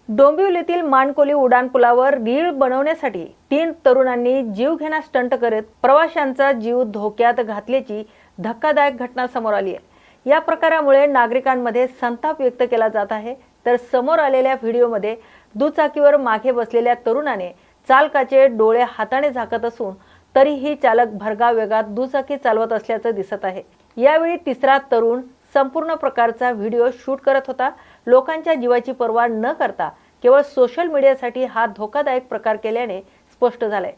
डोंबिवलीतील मानकोली उड्डाणपुलावर रीळ बनवण्यासाठी 3 तरुणांनी जीवघेणा स्टंट करत प्रवाशांचा जीव धोक्यात घातल्याची धक्कादायक घटना समोर आली आहे। या प्रकारामुळे नागरिकांमध्ये संताप व्यक्त केला जात आहे। तर समोर आलेल्या व्हिडिओमध्ये दुचाकीवर मागे बसलेल्या तरुणाने चालकाचे डोळे हाताने झाकत असून तरीही चालक भरधाव वेगात दुचाकी चालवत असल्याचे दिसत आहे। यावेळी तिसरा तरुण संपूर्ण प्रकारचा व्हिडिओ शूट करत होता। लोकांच्या जीवाची पर्वा न करता केवळ सोशल मीडियासाठी हा धोकादायक प्रकार केल्याने स्पष्ट झाले।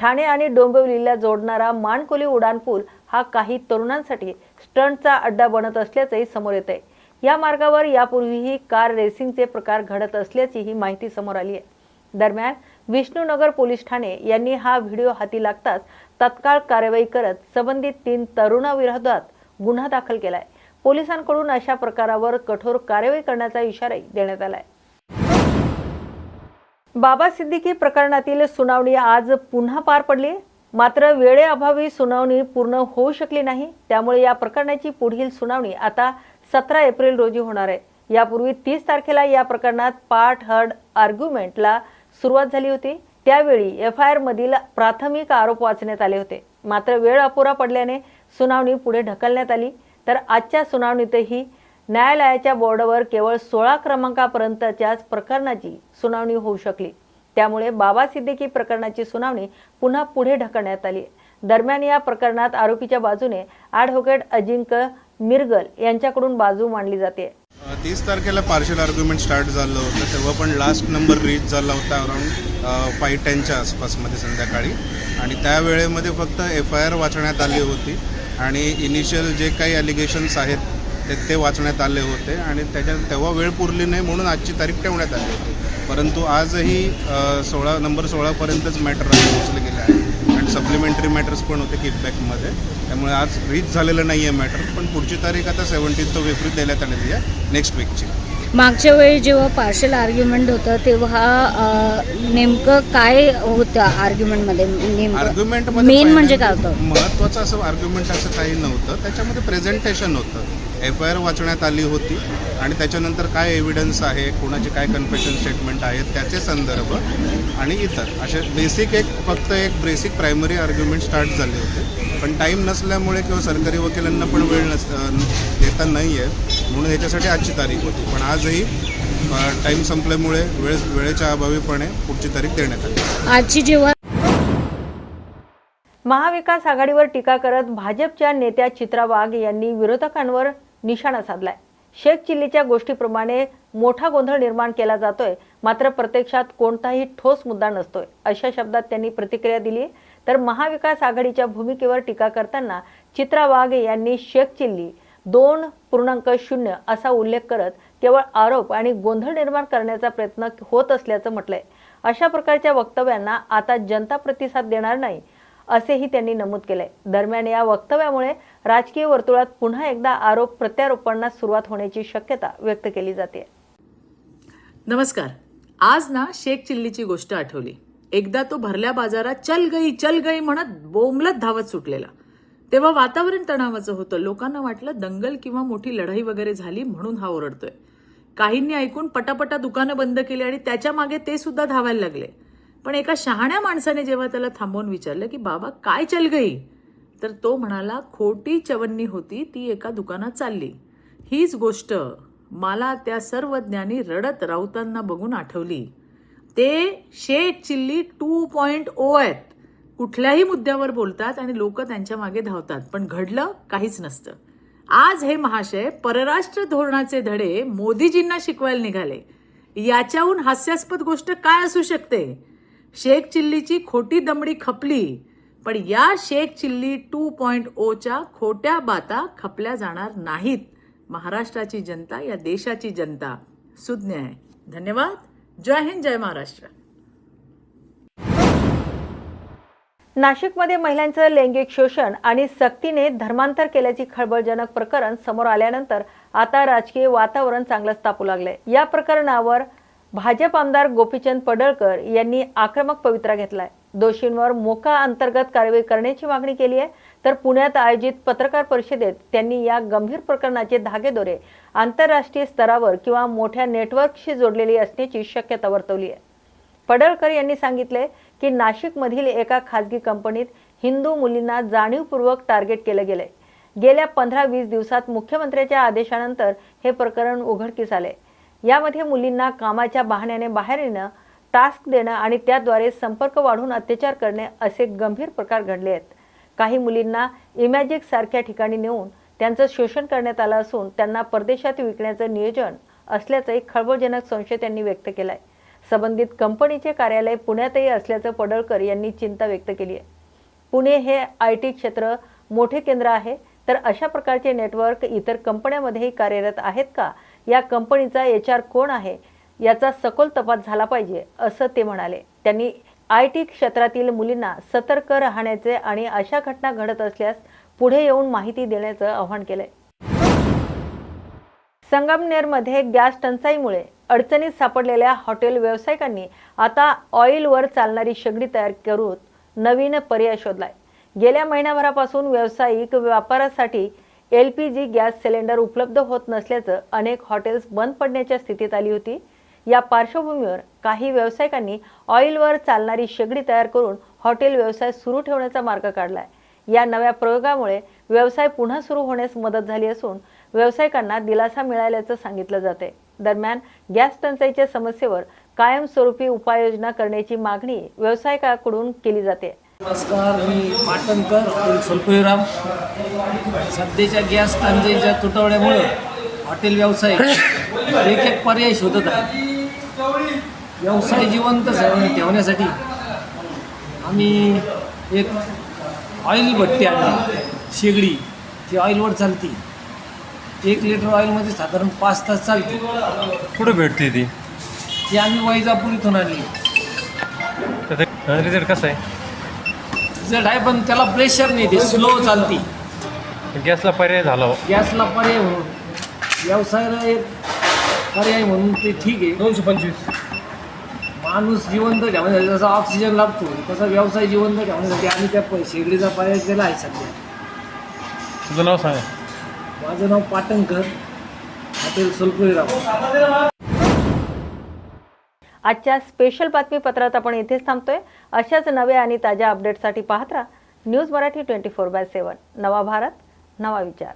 ठाणे आणि डोंबिवलीला जोडणारा मानकोली उड्डाणपूल हा काही तरुणांसाठी स्टंटचा अड्डा बनत असल्याचंही समोर येत आहे। या मार्गावर यापूर्वीही कार रेसिंगचे प्रकार घडत असल्याचीही माहिती समोर आली आहे। दरम्यान विष्णुनगर पोलीस ठाणे यांनी हा व्हिडिओ हाती लागताच तत्काळ कारवाई करत संबंधित 3 तरुणांविरोधात गुन्हा दाखल केलाय। पोलिसांकडून अशा प्रकारावर कठोर कारवाई करण्याचा इशाराही देण्यात आलाय। बाबा सिद्दीकी प्रकरणातील सुनावणी आज पुन्हा पार पडली, मात्र वेळेअभावी सुनावणी पूर्ण होऊ शकली नाही। त्यामुळे या प्रकरणाची पुढील सुनावणी आता 17 एप्रिल रोजी होणार आहे। यापूर्वी 30 तारखेला या प्रकरणात पार्ट हर्ड आर्ग्युमेंटला सुरुवात झाली होती। त्यावेळी एफआयआर मधील प्राथमिक आरोप वाचण्यात आले होते, मात्र वेळ अपुरा पडल्याने सुनावणी पुढे ढकलण्यात आली। तर आजच्या सुनावणीतही न्यायालयाच्या बोर्डावर केवळ 16 क्रमांकापर्यंतच्याच प्रकरणाची सुनावणी होऊ शकली। त्यामुळे बाबा सिद्दीकी प्रकरणाची सुनावणी पुन्हा पुढे ढकलण्यात आली। दरम्यान या प्रकरणात आरोपीच्या बाजूने ॲडव्होकेट अजिंक्य मिरगल यांच्याकडून बाजू मांडली जाते। 30 तारखेला पार्शियल आर्ग्युमेंट स्टार्ट झालं होतं, तेव्हा पण लास्ट नंबर रीच झाला होता अराउंड 5:10च्या आसपासमध्ये संध्याकाळी। आणि त्या वेळेमध्ये फक्त एफआयआर वाचण्यात आली होती आणि इनिशियल जे काही ॲलिगेशन्स आहेत ते वाचण्यात आले होते आणि तेव्हा वेळ पुरली नाही म्हणून आजची तारीख ठेवण्यात आली होती। परंतु आजही 16 पर्यंतच मॅटर पोहोचले गेले आहे आणि सप्लिमेंटरी मॅटर्स पण होते किकबॅकमध्ये। त्यामुळे आज रीच झालेलं नाही आहे मॅटर, पण पुढची तारीख आता 17 एप्रिल देण्यात आलेली आहे नेक्स्ट वीकची। मागच्या वेळी जेव्हा पार्शियल आर्ग्युमेंट होतं तेव्हा नेमकं काय होतं आर्ग्युमेंटमध्ये? मेन म्हणजे काय होतं? महत्त्वाचं असं आर्ग्युमेंट असं काही नव्हतं, त्याच्यामध्ये प्रेझेंटेशन होतं। एफआयआर वाचण्यात आली होती आणि त्याच्यानंतर काय एव्हिडन्स आहे, कोणाचे काय कन्फेशन स्टेटमेंट आहेत त्याचे संदर्भ आणि इतर असे फक्त एक बेसिक प्रायमरी आर्ग्युमेंट स्टार्ट झाले होते। पण टाईम नसल्यामुळे किंवा सरकारी वकिलांना पण वेळ देता नाही आहे म्हणून ह्याच्यासाठी आजची तारीख होती। पण आजही टाईम संपल्यामुळे वेळेच्या अभावीपणे पुढची तारीख देण्यात आली। आजची जेव्हा महाविकास आघाडीवर टीका करत भाजपच्या नेत्या चित्रा वाघ यांनी विरोधकांवर निशाणा साधलाय। शेख चिल्लीच्या गोष्टीप्रमाणे मोठा गोंधळ निर्माण केला जातोय, मात्र प्रत्यक्षात कोणताही ठोस मुद्दा नसतोय, अशा शब्दात त्यांनी प्रतिक्रिया दिली। तर महाविकास आघाडीच्या भूमिकेवर टीका करताना चित्रा वाघ यांनी शेख चिल्ली 2.0 असा उल्लेख करत केवळ आरोप आणि गोंधळ निर्माण करण्याचा प्रयत्न होत असल्याचं म्हटलंय। अशा प्रकारच्या वक्तव्यांना आता जनता प्रतिसाद देणार नाही असेही त्यांनी नमूद केले। दरम्यान या वक्तव्यामुळे राजकीय वर्तुळात पुन्हा एकदा आरोप प्रत्यारोपांना सुरुवात होण्याची शक्यता व्यक्त केली जाते। नमस्कार। आज ना शेख चिल्लीची गोष्ट आठवली। एकदा तो भरल्या बाजारात चल गई म्हणत बोंबलत धावत सुटलेला। तेव्हा वातावरण तणावाचं होतं। लोकांना वाटलं दंगल किंवा मोठी लढाई वगैरे झाली म्हणून हा ओरडतोय। काहींनी ऐकून पटापटा दुकानं बंद केली आणि त्याच्या मागे ते सुद्धा धावायला लागले। पण एका शहाण्या माणसाने जेव्हा त्याला थांबवून विचारलं की बाबा काय चल गई, तर तो म्हणाला खोटी चवन्नी होती, ती एका दुकानात चालली। हीच गोष्ट मला त्या सर्व ज्ञानी रडत राऊतांना बघून आठवली। ते शेख चिल्ली 2.0 आहेत। कुठल्याही मुद्द्यावर बोलतात आणि लोक त्यांच्या मागे धावतात, पण घडलं काहीच नसतं। आज हे महाशय परराष्ट्र धोरणाचे धडे मोदीजींना शिकवायला निघाले। याच्याहून हास्यास्पद गोष्ट काय असू शकते? शेख चिल्लीची खोटी दमडी खपली, पण या शेख चिल्ली 2.0च्या खोट्या बाता खपल्या जाणार नाहीत। महाराष्ट्राची जनता, या देशाची जनता सुज्ञ आहे। धन्यवाद। जय हिंद, जय महाराष्ट्र। नाशिकमध्ये महिलांचं लैंगिक शोषण आणि सक्तीने धर्मांतर केल्याची खळबळजनक प्रकरण समोर आल्यानंतर आता राजकीय वातावरण चांगलंच तापू लागलंय। या प्रकरणावर भाजप आमदार गोपीचंद पडळकर यांनी आक्रमक पवित्रा घेतलाय। दोषींवर मोका अंतर्गत कारवाई करण्याची मागणी केली आहे। तर पुण्यात आयोजित पत्रकार परिषदेत त्यांनी या गंभीर प्रकरणाचे धागेदोरे आंतरराष्ट्रीय स्तरावर किंवा मोठ्या नेटवर्कशी जोडलेली असण्याची शक्यता वर्तवली आहे. पडळकर यांनी सांगितले की नाशिकमधील एका खासगी कंपनीत हिंदू मुलींना जाणीवपूर्वक टार्गेट केलं गेलंय. गेल्या 15-20 दिवसात मुख्यमंत्र्यांच्या आदेशानंतर हे प्रकरण उघडकीस आले. यामध्ये मुलींना कामाच्या बहाण्याने बाहेर येणं, टास्क देणं आणि त्याद्वारे संपर्क वाढवून अत्याचार करणे असे गंभीर प्रकार घडले आहेत. काही मुलींना इमॅजिक सारख्या ठिकाणी नेऊन त्यांचं शोषण करण्यात आलं असून त्यांना परदेशात विकण्याचं नियोजन असल्याचा एक खळबळजनक संशय त्यांनी व्यक्त केलाय. संबंधित कंपनीचे कार्यालय पुण्यातही असल्याचं पडळकर यांनी चिंता व्यक्त केली आहे. पुणे हे IT क्षेत्र मोठे केंद्र आहे, तर अशा प्रकारचे नेटवर्क इतर कंपन्यांमध्येही कार्यरत आहेत का? या कंपनीचा HR कोण आहे याचा सखोल तपास झाला पाहिजे असं ते म्हणाले. त्यांनी IT क्षेत्रातील मुलींना सतर्क राहण्याचे आणि अशा घटना घडत असल्यास पुढे येऊन माहिती देण्याचं आवाहन केलंय. संगमनेरमध्ये गॅस टंचाईमुळे अडचणीत सापडलेल्या हॉटेल व्यावसायिकांनी आता ऑइलवर चालणारी शेगडी तयार करून नवीन पर्याय शोधलाय. गेल्या महिनाभरापासून व्यावसायिक व्यापारासाठी LPG गॅस सिलेंडर उपलब्ध होत नसल्याचं अनेक हॉटेल्स बंद पडण्याच्या स्थितीत आली होती. या पार्श्वभूमीवर काही व्यावसायिकांनी ऑइलवर चालणारी शेगडी तयार करून हॉटेल व्यवसाय सुरू ठेवण्याचा मार्ग काढलाय. या नव्या प्रयोगामुळे व्यवसाय पुन्हा सुरू होण्यास मदत झाली असून व्यावसायिकांना दिलासा मिळाल्याचं सांगितलं जाते. दरम्यान गॅस टंचाईच्या समस्येवर कायमस्वरूपी उपाययोजना करण्याची मागणी व्यावसायिकांकडून केली जाते. नमस्कार, मी पाटणकर हॉटेल सोलपुरीराम. सध्याच्या गॅस टंचाईच्या तुटवड्यामुळे हॉटेल व्यावसायिक एक पर्याय शोधत आहे. व्यवसाय जिवंत ठेवण्यासाठी आम्ही एक ऑइल भट्टी आणली, शेगडी. ती ऑइलवर चालते. 1 लिटर ऑइलमध्ये साधारण 5 तास चालते. कुठं भेटते ती? ती आम्ही वैजापूर इथून आणली. त्याचा रिझल्ट कसा आहे? रिझल्ट आहे, पण त्याला प्रेशर नाही, ते स्लो चालते. गॅसला पर्याय झाला हो. गॅसला पर्याय म्हणून, व्यवसायाला एक पर्याय म्हणून ते ठीक आहे. 225. माणूस जिवंत ठेवण्यासाठी जसा ऑक्सिजन लागतो तसा व्यवसाय जिवंत ठेवण्यासाठी आम्ही त्या शेगडीचा पर्याय केला आहे सध्या. तुझं नाव सांगा. माझं नाव पाटणकर, हॉटेल सोलपुरीराम. आजच्या स्पेशल बातमीपत्रात आपण इथेच थांबतोय. अशाच नव्या आणि ताज्या अपडेटसाठी पाहत राहा न्यूज मराठी 24/7. नवा भारत, नवा विचार.